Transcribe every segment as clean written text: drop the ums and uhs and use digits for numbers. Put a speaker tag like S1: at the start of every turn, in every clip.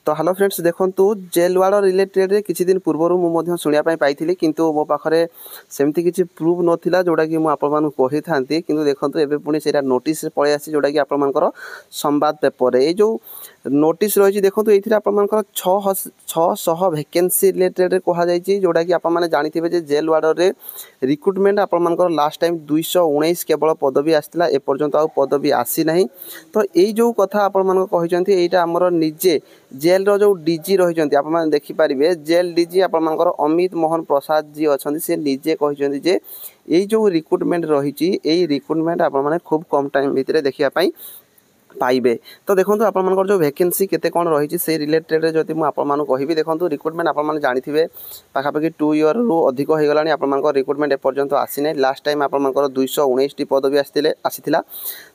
S1: तो hello friends देखंतु jail ward related किछि दिन पूर्व मु शुणा पाई किंतु मो पाखरे सेमती किछि प्रूफ नथिला जोड़ा कि मु आपण मानु कहि थांती किंतु देखंतु एबे पुनी सेटा नोटिस पळे आसी जोड़ा कि आपण मानकर संवाद पेपर ए जो नोटिस रही देखो ये आपर 600 वैकेंसी रिलेटेड कह जाए जोड़ा कि आप जानते जे जेल वार्ड रे रिक्रुटमेंट आपर लास्ट टाइम 219 केवल पदवी आसाला एपर्यंत आ पदवी आसी ना। तो यही जो कथा आपंट यहाँ आमर निजे जेल रो जो डीजी रही आप देखिपारे जेल डीजी आपर अमित मोहन प्रसाद जी अच्छा सी निजे कहते जे यही जो रिक्रुटमेंट रही रिक्रुटमेंट आप खूब कम टाइम भितर देखापी पाइबे। तो देखो आपर जो वैकेंसी केते कौन रही से रिलेटेड जब मुझे कहि देखो रिक्रुटमेंट आप जानते पाखापाखि 2 ईयर रु अधिक हो गला आपर रिक्रुटमेंट एपर्यंत आसी ना। लास्ट टाइम आपर 219 टी पदवी आसीला।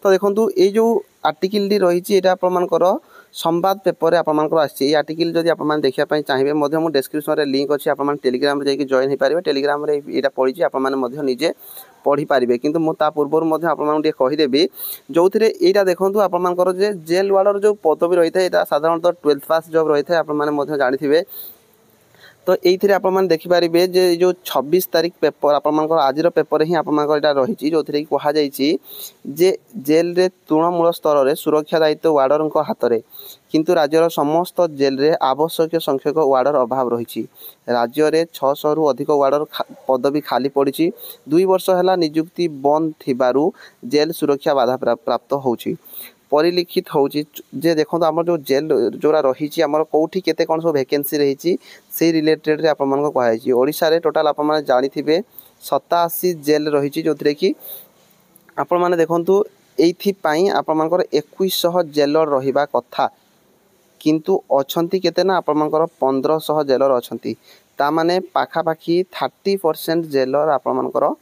S1: तो देखो ये जो आर्टिकल रही आपर संवाद पेपर आपर आसी आर्टिकल जब आप देखा चाहिए मुझे डिस्क्रिप्शन में लिंक अच्छी आप टेलीग्राम जाकि जॉइन हो पारे टेलीग्राम यहाँ पड़ी आपने निजे पढ़ी पारे किंतु मुझे पूर्व आपको कहीदेवी जो थे यहाँ देखूँ आपर जेल वार्डर जो पदवी रही है यहाँ साधारणतः 12th पास जब रही है आपने जानते। तो ये आप देखिपारे जो 26 तारीख पेपर आपर आज पेपर ही आपटा रही जो थी कहुई जे जेल रे तृणमूल स्तर में सुरक्षा दायित्व वार्डर हाथ में किंतु राज्यर समस्त जेल रे आवश्यक संख्यक वार्डर अभाव रही। राज्य में 600 रु अधिक वार्डर पदवी खाली पड़ी 2 वर्ष है नियुक्ति बंद थिबारु जेल सुरक्षा बाधा प्राप्त होउछि परिलिखित होउछि जे देखो आम जो जेल जोरा रही कौटी केते कौन सब वैकेंसी रही से रिलेटेड रे आपण मन कहै ओडिशा रे टोटाल आप जानिथिबे 87 जेल रही जो थे कि आपण माने देखंतु एइथिपाई आपण मानकर 2100 जेलर रहिबा कथा किंतु अछंती केते ना आपण मानकर 1500 जेलर अछंती ता माने पाखापाखि 30% जेलर आपण मानकर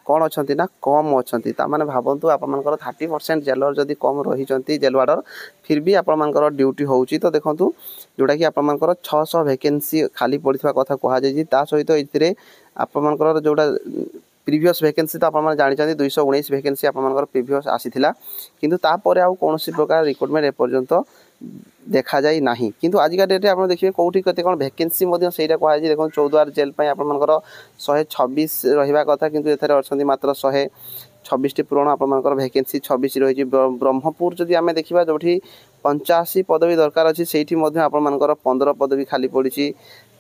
S1: कौन अच्छा ना कम अच्छा ताने भावतु आपर 30% जेलर जदि कम रही जेल वार्डर फिर भी आपर ड्यूटी होउची। तो देखो जोटा कि आपर 600 वैकेंसी खाली पड़ा कथा कहुई सहित ये आपर जोटा प्रीवियस वैकेंसी तो आप जानते 219 वैकेंसी आपर प्रीवियस आसीला किंतु तापर आउ कौन प्रकार रिक्रुटमेंट एपर्यंत देखा जाए ना। किंतु आजिका डेट आप देखिए कौटी केते कौन वैकेंसी सहीटा कहुई देखो 14 जेल आपर 126 रहा कथा किंतु एथरे अच्छा मात्र 126 टी पूरण आपर वैकेंसी 26 रही। ब्रह्मपुर जदि आम देखा जो 85 पदवी दरकार अच्छी से आपर 15 पदवी खाली पड़ी।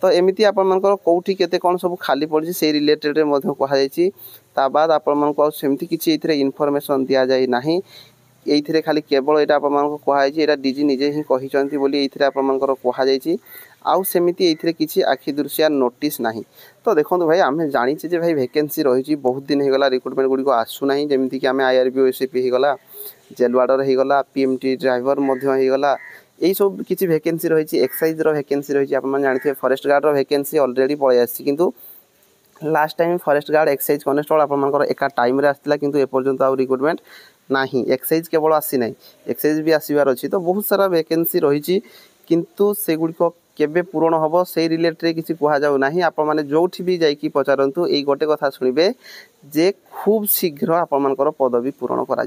S1: तो एमती आपर कौटी केते कौन सब खाली पड़ी से रिलेटेड कहुई बाद आपको सेमती किसी इनफॉरमेशन दि जाए ना। ये खाली केवल यहाँ आप कहुई डीजी निजे ही कहते बोली आपर कहुई आउ सेमती ये किसी आखि दृश्या नोटिस ना। तो देखो भाई आम जाचे भाई वैकेंसी रही बहुत दिन होगा रिक्रुटमेंट गुड़िक आसूना जमीक आम IRB OCP होगा जेल वार्डर होगा PMT ड्राइवर होगा यही सब किसी वैकेंसी रही एक्साइज वैकेंसी रही आप जानते हैं फॉरेस्ट गार्ड वैकेंसी ऑलरेडी पलि आसी किंतु last time forest guard excise constable आपर एका टाइम रे आसला किंतु एपर्यंत आउ रिक्रुटमेंट नहीं एक्साइज केवल आसी ना एक्साइज भी आसबार अच्छी। तो बहुत सारा वैकेंसी रही किंतु से गुड़िक केबे पूरण हम से रिलेटेड किसी कहुँ ना आप जो भी जाकि पचारतु ये गोटे कथा शुणे जे खूब शीघ्र आपर पदवी पूरण करा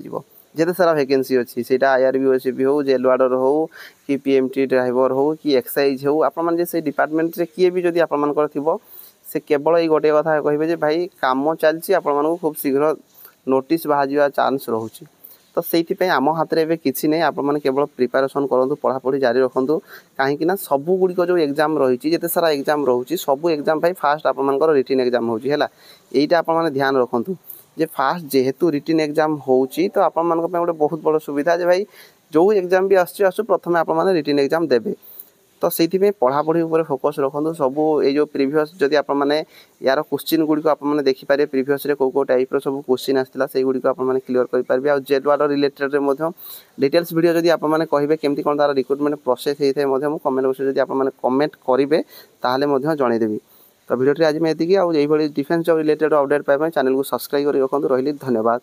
S1: जेते सारा वैकेंसी अच्छी से IRB OCP हो जेल वार्डर हो कि PMT ड्राइवर हो कि एक्साइज हो आप से डिपार्टमेंट रे किए भी जदि आपर थी से केवल ये गोटे कथा कहे भाई काम चलती आपको खूब शीघ्र नोटिस बाहर चांस रोचे। तो से आम हाथ में किसी नहीं आप केवल प्रिपेरेसन करूँ पढ़ापढ़ी जारी रखुँ कहीं सबू गुड़िक जो एग्जाम रही जिते सारा एग्जाम रोचे सबू एग्जाम फास्ट आपर रिटन एग्जाम होगा यहीटा आप ध्यान रखुँ जे फास्ट जेहेतु रिटन एग्जाम होची तो आपण मानक पे गोटे बहुत बड़ सुविधा जे भाई जो एग्जाम भी आसु प्रथम आप रिटन एग्जाम देबे। तो से पढ़ापढ़ी उपर फोकस रखुँ सबू ये जो प्रीवियस जदि आप यार क्वेश्चन गुड़िक आप देखिपारे प्रीवियस कौ टाइप सब क्वेश्चन आसाला से गुड़िक आप क्लीयर करेंगे आ jail ward related details video जदि आप कहे केमती कौन तार रिक्रुटमेंट प्रोसेस होता है कमेंट बॉक्स जब आप कमेंट करेंगे ताहले जनईदेवी। तो वीडियो आज मैं ये डिफेन्स जॉब रिलेटेड अपडेट पाइबा चैनल को सब्सक्राइब कर रखुँ रही धन्यवाद।